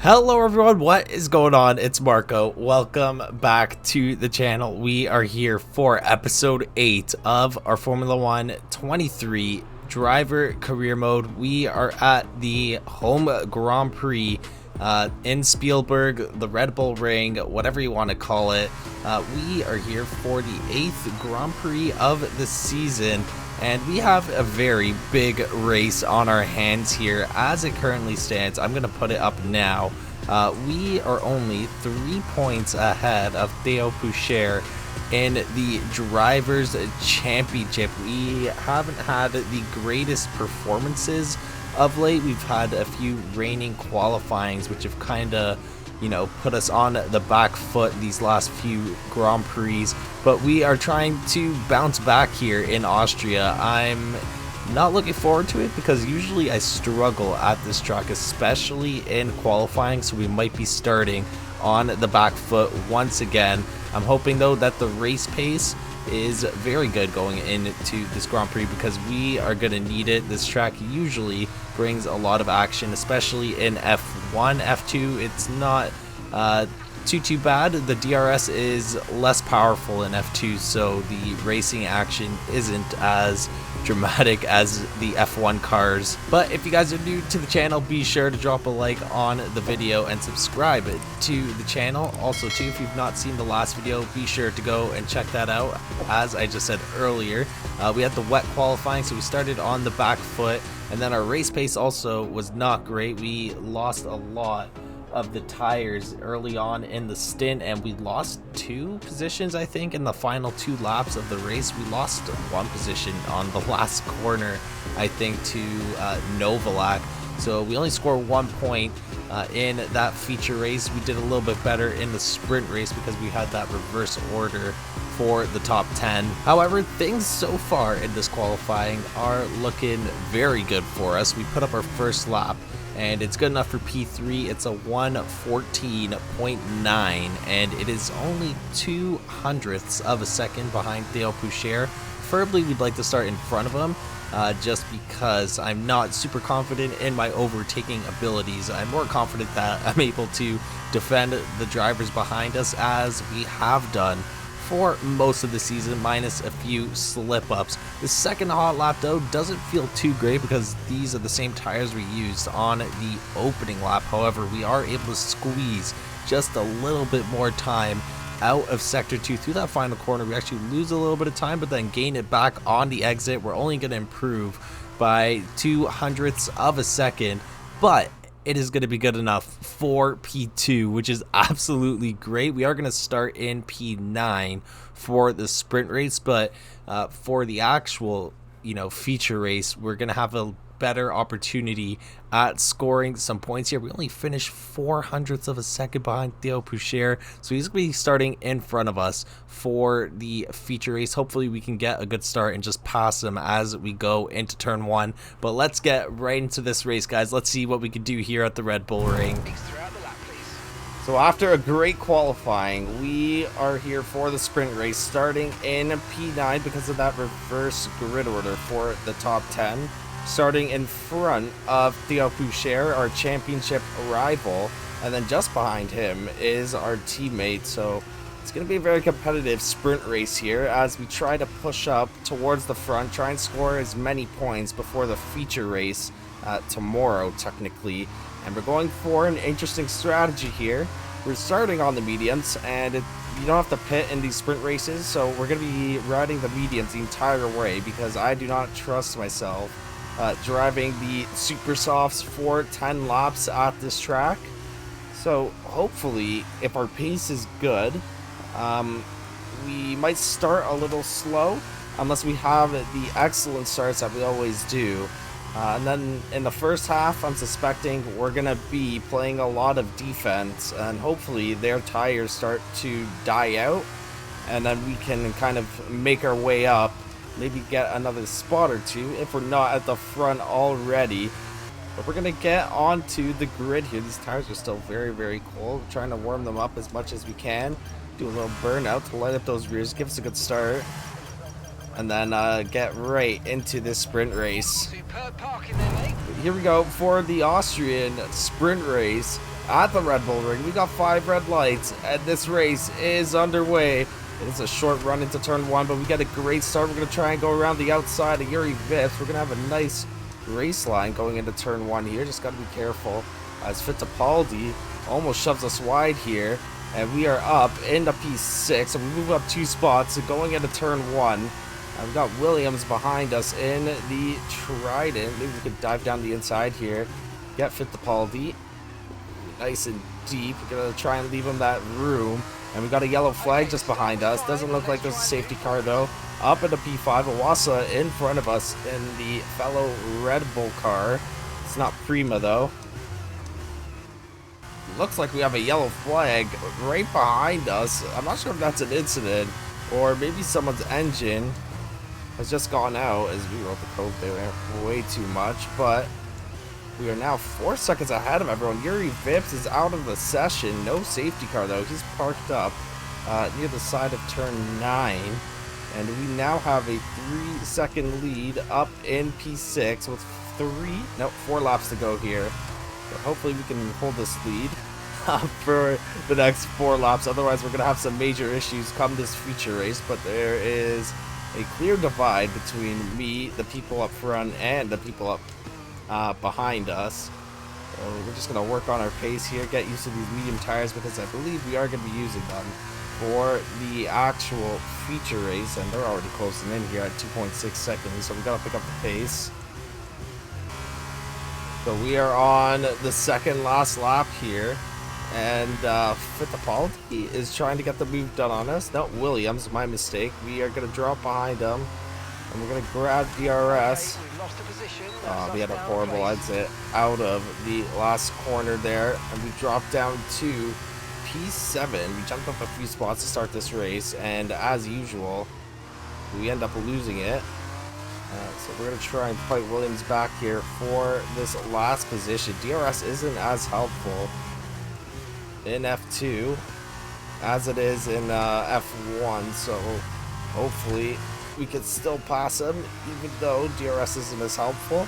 Hello everyone, what is going on? It's Marco. Welcome back to the channel. We are here for episode 8 of our Formula 1 23 driver career mode. We are at the home Grand Prix in Spielberg, the Red Bull Ring, whatever you want to call it. We are here for the 8th Grand Prix of the season. And we have a very big race on our hands here. As it currently stands, I'm going to put it up now. We are only 3 points ahead of Theo Pourchaire in the Drivers' Championship. We haven't had the greatest performances of late. We've had a few reigning qualifyings, which have kind of put us on the back foot these last few Grand Prix, but we are trying to bounce back here in Austria. I'm not looking forward to it because usually I struggle at this track, especially in qualifying, so we might be starting on the back foot once again. I'm hoping though that the race pace is very good going into this Grand Prix because we are going to need it. This track usually brings a lot of action, especially in F1. F2, it's not too bad. The DRS is less powerful in F2, so the racing action isn't as dramatic as the F1 cars. But if you guys are new to the channel, be sure to drop a like on the video and subscribe to the channel. Also too, if you've not seen the last video, be sure to go and check that out. As I just said earlier, we had the wet qualifying, so we started on the back foot, and then our race pace also was not great. We lost a lot of the tires early on in the stint, and we lost 2 positions, I think, in the final 2 laps of the race. We lost 1 position on the last corner, I think, to Novalak. So we only scored 1 point in that feature race. We did a little bit better in the sprint race because we had that reverse order for the top 10. However, things so far in this qualifying are looking very good for us. We put up our first lap, and it's good enough for P3. It's a 1:14.9, and it is only 0.02 of a second behind Theo Pourchaire. Preferably, we'd like to start in front of him, just because I'm not super confident in my overtaking abilities. I'm more confident that I'm able to defend the drivers behind us, as we have done for most of the season, minus a few slip-ups. The second hot lap though doesn't feel too great because these are the same tires we used on the opening lap. However, we are able to squeeze just a little bit more time out of sector 2 through that final corner. We actually lose a little bit of time, but then gain it back on the exit. We're only going to improve by 0.02 of a second, but it is going to be good enough for P2, which is absolutely great. We are going to start in P9 for the sprint race, but for the actual, feature race, we're going to have a better opportunity at scoring some points here. We only finished 0.04 of a second behind Theo Pourchaire, so he's going to be starting in front of us for the feature race. Hopefully we can get a good start and just pass him as we go into turn 1. But let's get right into this race, guys. Let's see what we can do here at the Red Bull Ring. So after a great qualifying, we are here for the sprint race, starting in P9 because of that reverse grid order for the top 10. Starting in front of Theo Pourchaire, our championship rival, and then just behind him is our teammate. So it's going to be a very competitive sprint race here as we try to push up towards the front, try and score as many points before the feature race tomorrow, technically. And we're going for an interesting strategy here. We're starting on the mediums, and you don't have to pit in these sprint races, so we're going to be riding the mediums the entire way because I do not trust myself driving the super softs for 10 laps at this track. So hopefully, if our pace is good, we might start a little slow unless we have the excellent starts that we always do. And then in the first half, I'm suspecting we're going to be playing a lot of defense, and hopefully their tires start to die out, and then we can kind of make our way up, maybe get another spot or 2 if we're not at the front already. But we're going to get onto the grid here. These tires are still very, very cold. We're trying to warm them up as much as we can. Do a little burnout to light up those rears, give us a good start. And then get right into this sprint race. Here we go for the Austrian sprint race. at the Red Bull Ring. We got 5 red lights, and this race is underway. It is a short run into turn 1, but we got a great start. We're going to try and go around the outside of Yuri Vips. We're going to have a nice race line going into turn 1 here. Just got to be careful as Fittipaldi almost shoves us wide here. And we are up into P6, so we move up 2 spots. So going into turn 1, we've got Williams behind us in the Trident. Maybe we could dive down the inside here. Get Fittipaldi nice and deep. We're going to try and leave him that room. And we got a yellow flag just behind us. Doesn't look like there's a safety car though. Up into P5, Iwasa in front of us in the fellow Red Bull car. It's not Prima though. Looks like we have a yellow flag right behind us. I'm not sure if that's an incident or maybe someone's engine has just gone out as we wrote the code there way too much, but we are now 4 seconds ahead of everyone. Yuri Vips is out of the session. No safety car though. He's parked up near the side of turn 9. And we now have a 3-second lead up in P6 with 4 laps to go here. So hopefully we can hold this lead for the next 4 laps. Otherwise we're going to have some major issues come this feature race. But there is a clear divide between me, the people up front, and the people up behind us. So we're just going to work on our pace here, get used to these medium tires because I believe we are going to be using them for the actual feature race, and they're already closing in here at 2.6 seconds, so we got to pick up the pace. So we are on the second last lap here, and Fittipaldi is trying to get the move done on us. No, Williams, my mistake. We are going to drop behind him, and we're going to grab DRS. We had a horrible exit out of the last corner there, and we dropped down to P7. We jumped up a few spots to start this race, and as usual, we end up losing it. So we're going to try and fight Williams back here for this last position. DRS isn't as helpful in F2 as it is in F1, so hopefully we can still pass him, even though DRS isn't as helpful.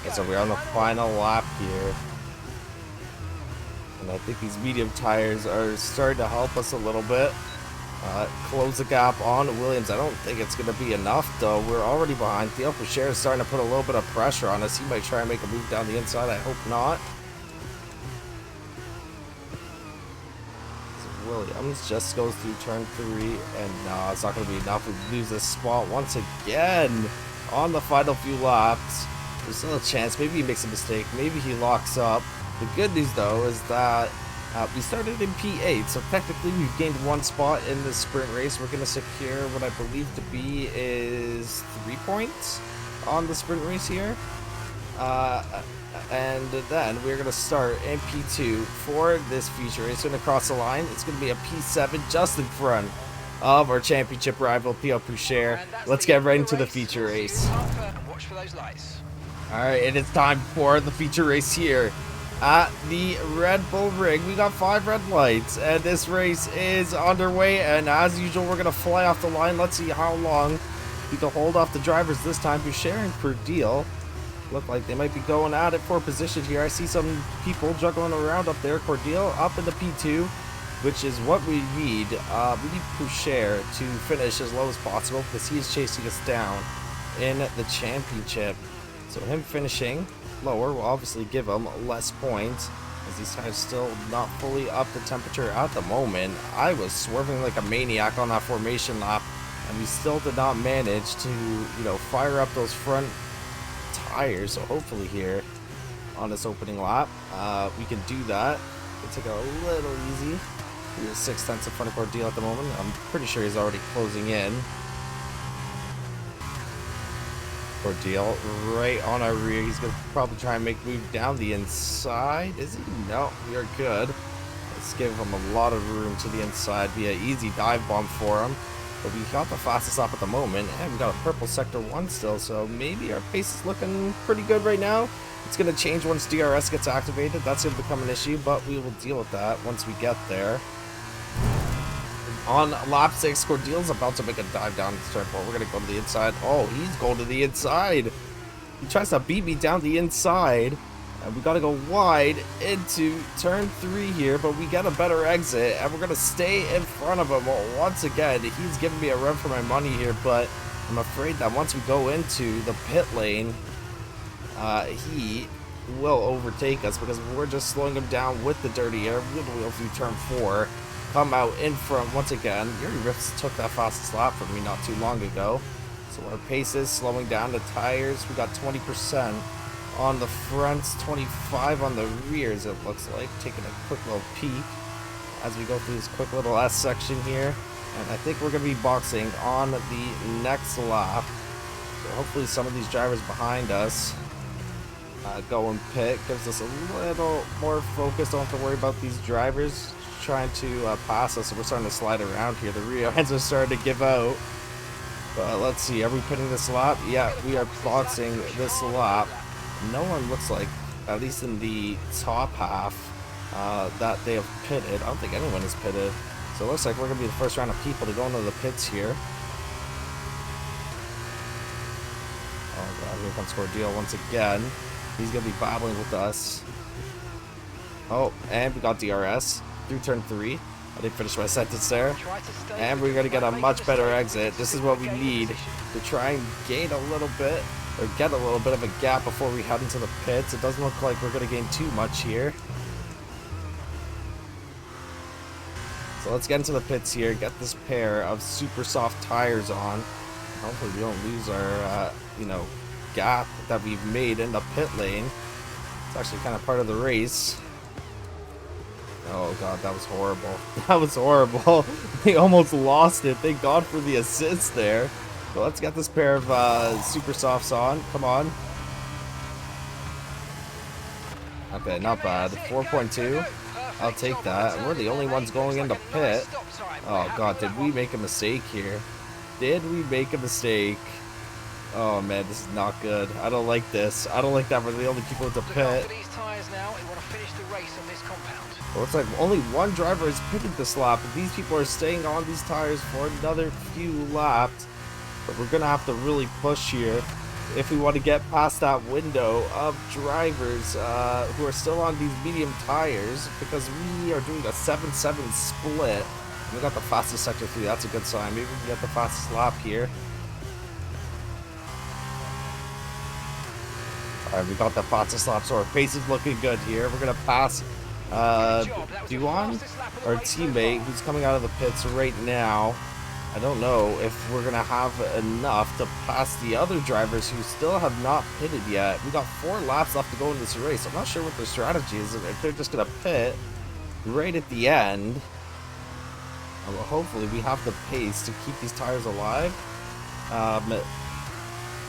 And so we're on the final lap here. And I think these medium tires are starting to help us a little bit. Close the gap on Williams. I don't think it's going to be enough, though. We're already behind. Theo Pourchaire is starting to put a little bit of pressure on us. He might try and make a move down the inside. I hope not. Williams just goes through turn 3, and no, it's not going to be enough. We lose this spot once again on the final few laps. There's still a chance. Maybe he makes a mistake. Maybe he locks up. The good news, though, is that we started in P8, so technically we've gained 1 spot in the sprint race. We're going to secure what I believe to be is 3 points on the sprint race here. And then we're going to start in P2 for this feature race. It's going to cross the line. It's going to be a P7 just in front of our championship rival, Theo Pourchaire. Let's get right into the feature race. Alright, and it's time for the feature race here at the Red Bull Ring. We got 5 red lights, and this race is underway, and as usual, we're going to fly off the line. Let's see how long we can hold off the drivers this time. Pourchaire and Cordeel look like they might be going at it for position here. I see some people juggling around up there. Cordeel up into P2, which is what we need. We need Pourchaire to finish as low as possible because he is chasing us down in the championship. So him finishing lower will obviously give him less points, as these tires still not fully up to temperature at the moment. I was swerving like a maniac on that formation lap, and we still did not manage to, fire up those front tires. So hopefully here on this opening lap, we can do that. We'll take it a little easy. We're 6 tenths in front of Cordeel at the moment. I'm pretty sure he's already closing in. Cordeel right on our rear. He's going to probably try and make a move down the inside. Is he? No, we are good. Let's give him a lot of room to the inside. Be an easy dive bomb for him. But we got the fastest lap at the moment, and we got a purple sector 1 still, so maybe our pace is looking pretty good right now. It's going to change once DRS gets activated. That's going to become an issue, but we will deal with that once we get there. On lap 6, Cordeel's about to make a dive down to turn 4. We're going to go to the inside. Oh, he's going to the inside. He tries to beat me down the inside, And we got to go wide into turn 3 here, but we get a better exit, and we're going to stay in front of him once again. He's giving me a run for my money here, but I'm afraid that once we go into the pit lane, he will overtake us because we're just slowing him down with the dirty air. Wheel through turn 4. Come out in front once again. Yuri Rips took that fastest lap from me not too long ago. So our pace is slowing down. The tires, we got 20% on the fronts, 25 on the rears, it looks like. Taking a quick little peek as we go through this quick little S section here. And I think we're going to be boxing on the next lap. So hopefully some of these drivers behind us go and pit. Gives us a little more focus. Don't have to worry about these drivers trying to pass us. So we're starting to slide around here. The rear ends are starting to give out. But let's see, are we pitting this lap? Yeah, we are boxing this lap. No one looks like, at least in the top half, that they have pitted. I don't think anyone is pitted. So it looks like we're going to be the first round of people to go into the pits here. Oh god, here comes Cordeal once again. He's going to be battling with us. Oh, and we got DRS through turn 3. I didn't finish my sentence there. And we're going to get a much better exit. This is what we need to try and gain a little bit, or get a little bit of a gap before we head into the pits. It doesn't look like we're going to gain too much here. So let's get into the pits here, get this pair of super soft tires on. Hopefully we don't lose our, gap that we've made in the pit lane. It's actually kind of part of the race. Oh god, that was horrible. That was horrible. They almost lost it. Thank god for the assist there. So let's get this pair of super softs on. Come on. Okay, not bad. 4.2. I'll take that. We're the only ones going into pit. Oh god, did we make a mistake here? Did we make a mistake? Oh man, this is not good. I don't like this. I don't like that we're the only people into pit. It looks like only one driver is pitting this lap. These people are staying on these tires for another few laps. But we're going to have to really push here if we want to get past that window of drivers who are still on these medium tires, because we are doing a 7-7 split. We got the fastest sector 3. That's a good sign. Maybe we can get the fastest lap here. Alright, we got the fastest lap, so our pace is looking good here. We're going to pass Duan, our teammate, who's coming out of the pits right now. I don't know if we're going to have enough to pass the other drivers who still have not pitted yet. We got 4 laps left to go in this race. I'm not sure what their strategy is. If they're just going to pit right at the end. Well, hopefully we have the pace to keep these tires alive.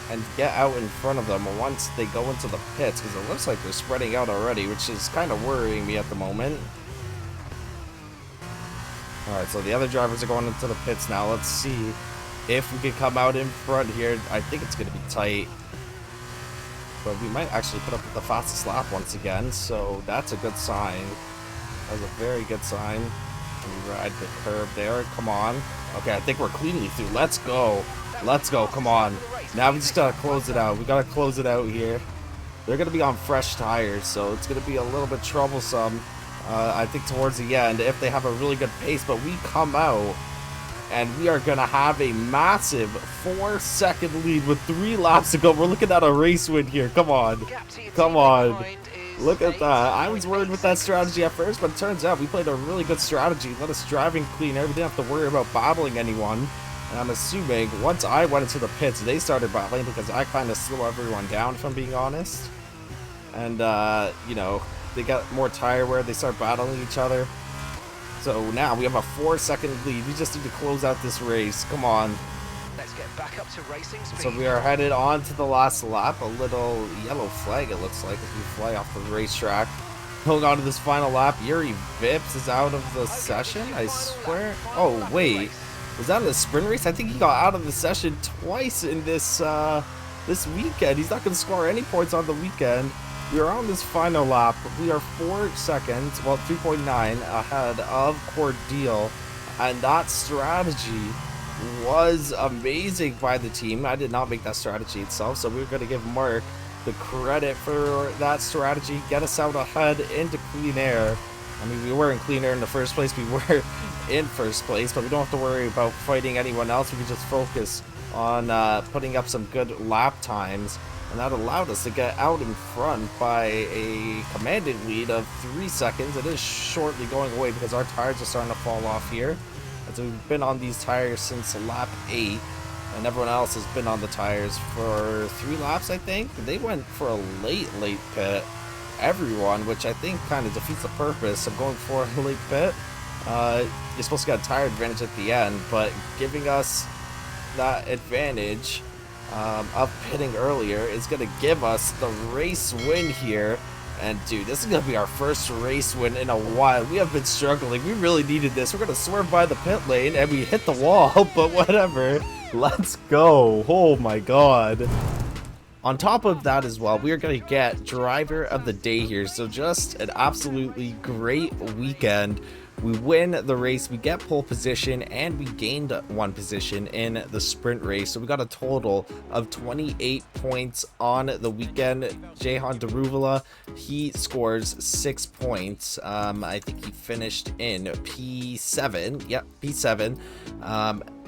And get out in front of them once they go into the pits, because it looks like they're spreading out already, which is kind of worrying me at the moment. Alright, so the other drivers are going into the pits now. Let's see if we can come out in front here. I think it's going to be tight, but we might actually put up the fastest lap once again, so that's a good sign. That's a very good sign. We ride the curb there. Come on. Okay, I think we're cleanly through. Let's go. Let's go. Come on. Now we just gotta close it out. We gotta close it out here. They're gonna be on fresh tires, so it's gonna be a little bit troublesome, I think, towards the end if they have a really good pace. But we come out and we are gonna have a massive 4-second lead with 3 laps to go. We're looking at a race win here. Come on. Come on. Look at that. I was worried with that strategy at first, but it turns out we played a really good strategy. Let us driving clean. We didn't have to worry about battling anyone. And I'm assuming once I went into the pits, they started battling because I kind of slow everyone down, if I'm being honest. And, they got more tire wear. They start battling each other. So now we have a 4-second lead. We just need to close out this race. Come on. Let's get back up to racing speed. So we are headed on to the last lap. A little yellow flag, it looks like, as we fly off the racetrack. Going on to this final lap. Yuri Vips is out of the session, I swear. Oh, wait. Was that in the sprint race? I think he got out of the session twice in this this weekend. He's not going to score any points on the weekend. We are on this final lap. We are 4 seconds, well, 3.9 ahead of Cordeal. And that strategy was amazing by the team. I did not make that strategy itself, so we're going to give Mark the credit for that strategy, get us out ahead into clean air. I mean, we were in clean air in the first place, we were in first place, but we don't have to worry about fighting anyone else. We can just focus on putting up some good lap times, and that allowed us to get out in front by a commanding lead of 3 seconds. It is shortly going away because our tires are starting to fall off here, as we've been on these tires since lap 8, and everyone else has been on the tires for 3 laps, I think. They went for a late pit, everyone, which I think kind of defeats the purpose of going for a late pit. You're supposed to get a tire advantage at the end, but giving us that advantage of pitting earlier is going to give us the race win here. And dude, this is going to be our first race win in a while. We have been struggling. We really needed this. We're going to swerve by the pit lane and we hit the wall, but whatever. Let's go. Oh my god. On top of that as well, we are going to get driver of the day here. So just an absolutely great weekend. We win the race, we get pole position, and we gained 1 position in the sprint race. So we got a total of 28 points on the weekend. Jehan Daruvala, he scores 6 points. I think he finished in P7. Yep, P7.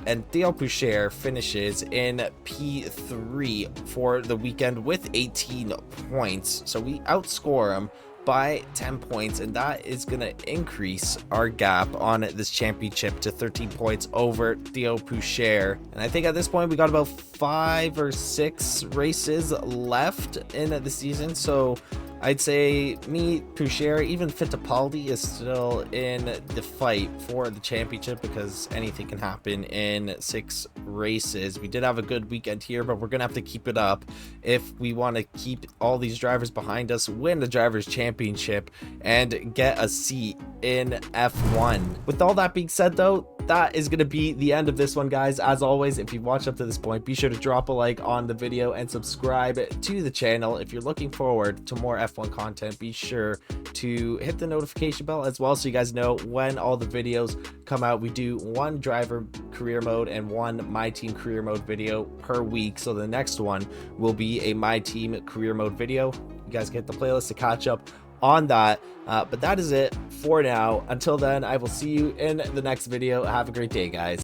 And Theo Poucher finishes in P3 for the weekend with 18 points. So we outscore him by 10 points, and that is going to increase our gap on this championship to 13 points over Theo Poucher. And I think at this point we got about 5 or 6 races left in the season, so I'd say me, Poucher, even Fittipaldi is still in the fight for the championship because anything can happen in 6 races. We did have a good weekend here, but we're going to have to keep it up if we want to keep all these drivers behind us, win the Drivers' Championship, and get a seat in F1. With all that being said, though, that is going to be the end of this one, guys. As always, if you've watched up to this point, be sure to drop a like on the video and subscribe to the channel. If you're looking forward to more F1 content, be sure to hit the notification bell as well so you guys know when all the videos come out. We do 1 driver career mode and 1 my team career mode video per week, so the next one will be a my team career mode video. You guys get the playlist to catch up on that, but that is it for now. Until then, I will see you in the next video. Have a great day, guys.